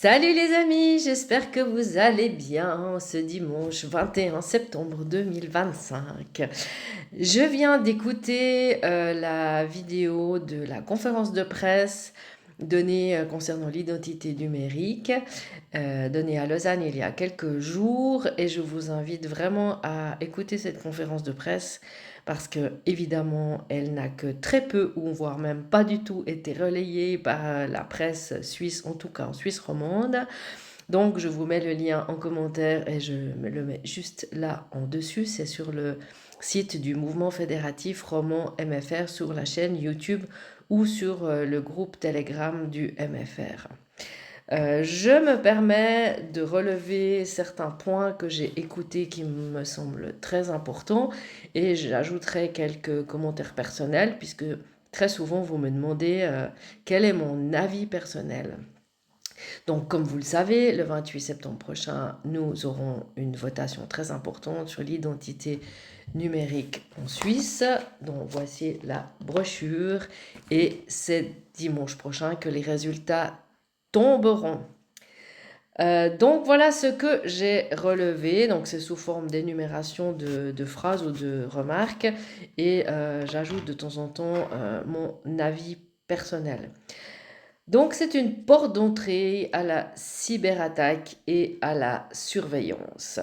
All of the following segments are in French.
Salut les amis, j'espère que vous allez bien ce dimanche 21 septembre 2025. Je viens d'écouter la vidéo de la conférence de presse donnée concernant l'identité numérique, donnée à Lausanne il y a quelques jours, et je vous invite vraiment à écouter cette conférence de presse parce que évidemment elle n'a que très peu ou voire même pas du tout été relayée par la presse suisse, en tout cas en Suisse romande. Donc je vous mets le lien en commentaire et je me le mets juste là en dessus. C'est sur le site du mouvement fédératif roman MFR, sur la chaîne YouTube ou sur le groupe Telegram du MFR. Je me permets de relever certains points que j'ai écoutés qui me semblent très importants, et j'ajouterai quelques commentaires personnels puisque très souvent vous me demandez quel est mon avis personnel. Donc, comme vous le savez, le 28 septembre prochain, nous aurons une votation très importante sur l'identité numérique en Suisse. Donc, voici la brochure et c'est dimanche prochain que les résultats tomberont. Donc voilà ce que j'ai relevé. Donc c'est sous forme d'énumération de phrases ou de remarques, et j'ajoute de temps en temps mon avis personnel. Donc c'est une porte d'entrée à la cyberattaque et à la surveillance.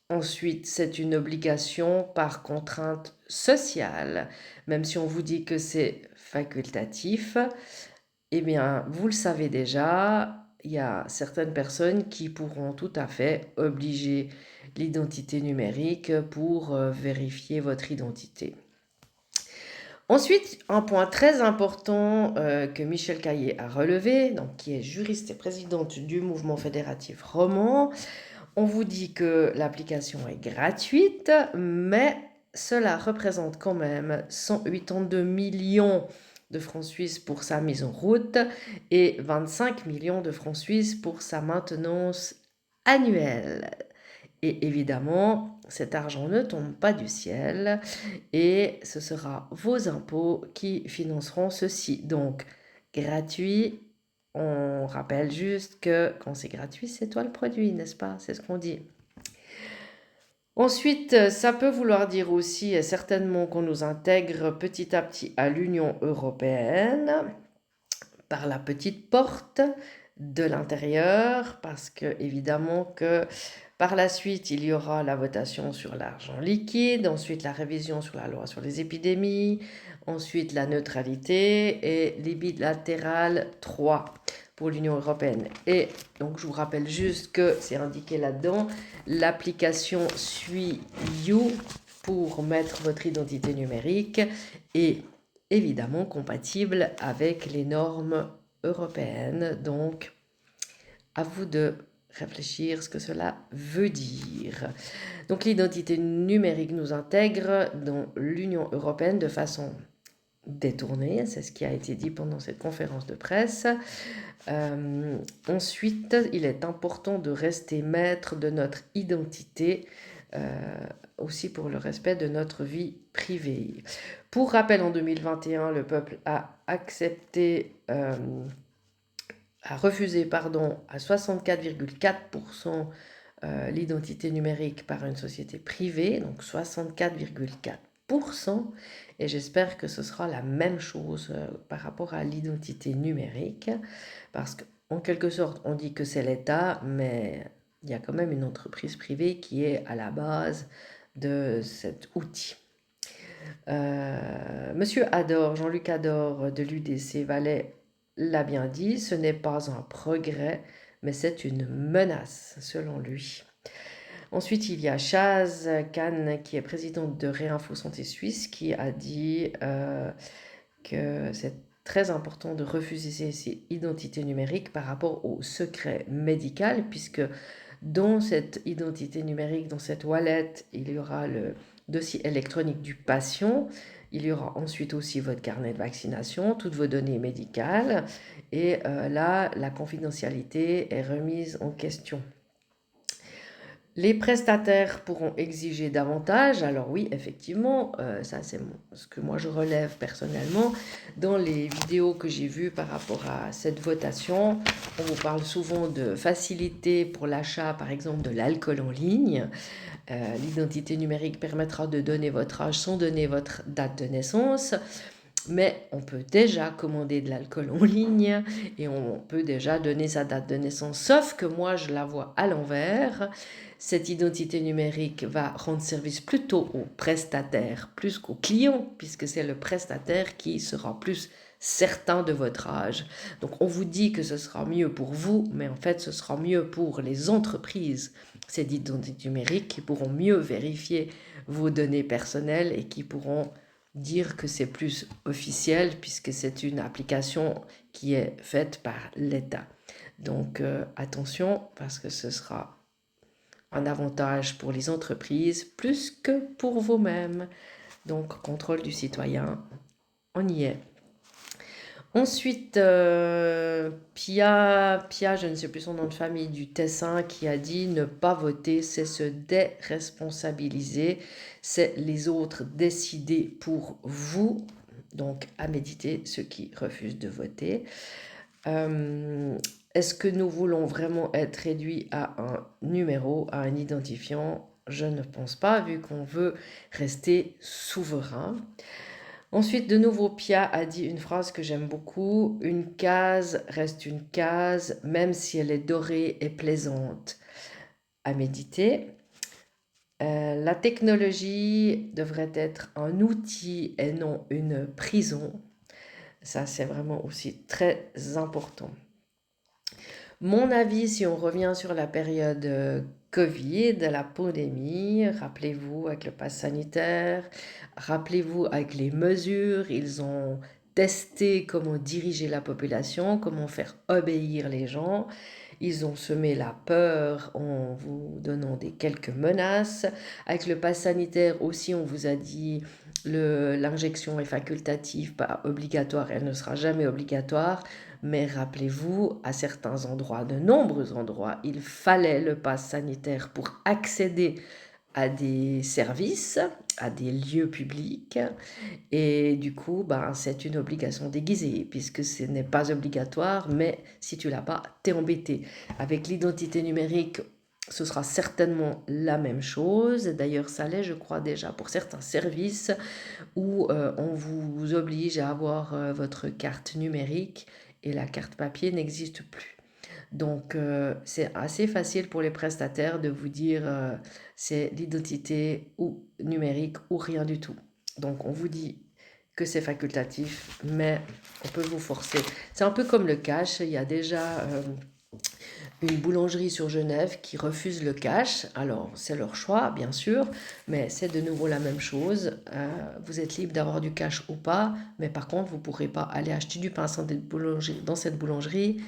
Ensuite, c'est une obligation par contrainte sociale, même si on vous dit que c'est facultatif. Eh bien, vous le savez déjà, il y a certaines personnes qui pourront tout à fait obliger l'identité numérique pour vérifier votre identité. Ensuite, un point très important que Michel Caillé a relevé, donc, qui est juriste et présidente du mouvement fédératif roman, on vous dit que l'application est gratuite, mais cela représente quand même 182 millions de francs suisses pour sa mise en route et 25 millions de francs suisses pour sa maintenance annuelle. Et évidemment, cet argent ne tombe pas du ciel et ce sera vos impôts qui financeront ceci. Donc, gratuit, on rappelle juste que quand c'est gratuit, c'est toi le produit, n'est-ce pas? C'est ce qu'on dit. Ensuite, ça peut vouloir dire aussi certainement qu'on nous intègre petit à petit à l'Union européenne par la petite porte de l'intérieur, parce que évidemment que par la suite, il y aura la votation sur l'argent liquide, ensuite la révision sur la loi sur les épidémies, ensuite la neutralité et les bilatérales 3 pour l'Union européenne. Et donc je vous rappelle juste que c'est indiqué là-dedans, l'application SuiYou pour mettre votre identité numérique est évidemment compatible avec les normes européennes. Donc à vous de réfléchir ce que cela veut dire. Donc l'identité numérique nous intègre dans l'Union européenne de façon détournée, c'est ce qui a été dit pendant cette conférence de presse. Ensuite, il est important de rester maître de notre identité, aussi pour le respect de notre vie privée. Pour rappel, en 2021, le peuple a refusé à 64,4% l'identité numérique par une société privée, donc 64,4%, et j'espère que ce sera la même chose par rapport à l'identité numérique, parce qu'en quelque sorte, on dit que c'est l'État, mais il y a quand même une entreprise privée qui est à la base de cet outil. Monsieur Ador, Jean-Luc Ador de l'UDC Valais l'a bien dit, ce n'est pas un progrès, mais c'est une menace, selon lui. Ensuite, il y a Chaz Khan, qui est présidente de Réinfo Santé Suisse, qui a dit que c'est très important de refuser ces identités numériques par rapport au secret médical, puisque dans cette identité numérique, dans cette wallet, il y aura le dossier électronique du patient, il y aura ensuite aussi votre carnet de vaccination, toutes vos données médicales, et là, la confidentialité est remise en question. Les prestataires pourront exiger davantage. Alors oui, effectivement, ça c'est ce que moi je relève personnellement. Dans les vidéos que j'ai vues par rapport à cette votation, on vous parle souvent de facilité pour l'achat, par exemple, de l'alcool en ligne. L'identité numérique permettra de donner votre âge sans donner votre date de naissance. Mais on peut déjà commander de l'alcool en ligne et on peut déjà donner sa date de naissance. Sauf que moi, je la vois à l'envers. Cette identité numérique va rendre service plutôt au prestataire plus qu'au client, puisque c'est le prestataire qui sera plus certain de votre âge. Donc on vous dit que ce sera mieux pour vous, mais en fait ce sera mieux pour les entreprises, cette identité numérique, qui pourront mieux vérifier vos données personnelles et qui pourront dire que c'est plus officiel puisque c'est une application qui est faite par l'État. Donc attention, parce que ce sera un avantage pour les entreprises plus que pour vous-même. Donc contrôle du citoyen, on y est. Ensuite, Pia, je ne sais plus son nom de famille, du Tessin, qui a dit ne pas voter, c'est se déresponsabiliser, c'est les autres décider pour vous. Donc, à méditer ceux qui refusent de voter. Est-ce que nous voulons vraiment être réduits à un numéro, à un identifiant? Je ne pense pas, vu qu'on veut rester souverain. Ensuite, de nouveau, Pia a dit une phrase que j'aime beaucoup. Une case reste une case, même si elle est dorée et plaisante. À méditer. La technologie devrait être un outil et non une prison. Ça, c'est vraiment aussi très important. Mon avis, si on revient sur la période Covid, la pandémie, rappelez-vous avec le pass sanitaire, rappelez-vous avec les mesures, ils ont testé comment diriger la population, comment faire obéir les gens. Ils ont semé la peur en vous donnant quelques menaces. Avec le pass sanitaire aussi, on vous a dit l'injection est facultative, pas obligatoire, elle ne sera jamais obligatoire. Mais rappelez-vous, à certains endroits, de nombreux endroits, il fallait le pass sanitaire pour accéder à des services, à des lieux publics. Et du coup, c'est une obligation déguisée, puisque ce n'est pas obligatoire, mais si tu l'as pas, t'es embêté. Avec l'identité numérique, ce sera certainement la même chose. D'ailleurs, ça l'est, je crois, déjà pour certains services où on vous oblige à avoir votre carte numérique et la carte papier n'existe plus. Donc, c'est assez facile pour les prestataires de vous dire c'est l'identité ou numérique ou rien du tout. Donc, on vous dit que c'est facultatif, mais on peut vous forcer. C'est un peu comme le cash. Il y a déjà une boulangerie sur Genève qui refuse le cash. Alors, c'est leur choix, bien sûr, mais c'est de nouveau la même chose. Vous êtes libre d'avoir du cash ou pas, mais par contre, vous ne pourrez pas aller acheter du pain dans cette boulangerie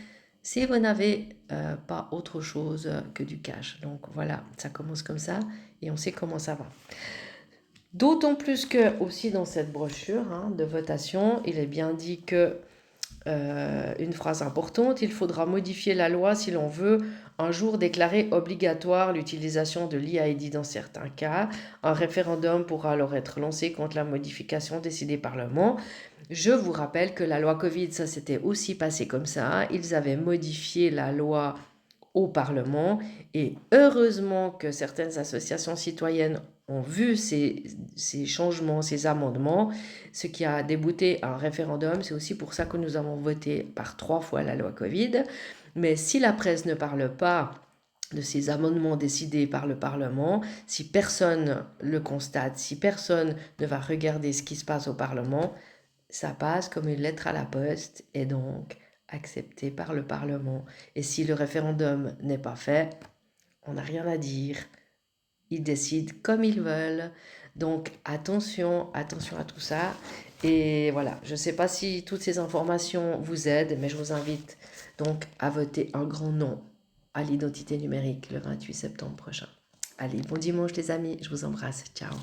si vous n'avez pas autre chose que du cash. Donc voilà, ça commence comme ça et on sait comment ça va. D'autant plus que, aussi dans cette brochure de votation, il est bien dit que une phrase importante, il faudra modifier la loi si l'on veut un jour déclarer obligatoire l'utilisation de l'e-ID dans certains cas. Un référendum pourra alors être lancé contre la modification décidée par le Parlement. Je vous rappelle que la loi Covid, ça s'était aussi passé comme ça. Ils avaient modifié la loi au Parlement et heureusement que certaines associations citoyennes ont vu ces changements, ces amendements, ce qui a débouté un référendum. C'est aussi pour ça que nous avons voté par 3 fois la loi Covid. Mais si la presse ne parle pas de ces amendements décidés par le Parlement, si personne le constate, si personne ne va regarder ce qui se passe au Parlement, ça passe comme une lettre à la poste et donc accepté par le Parlement. Et si le référendum n'est pas fait, on n'a rien à dire. Ils décident comme ils veulent. Donc attention à tout ça. Et voilà, je ne sais pas si toutes ces informations vous aident, mais je vous invite donc à voter un grand non à l'identité numérique le 28 septembre prochain. Allez, bon dimanche les amis, je vous embrasse, ciao.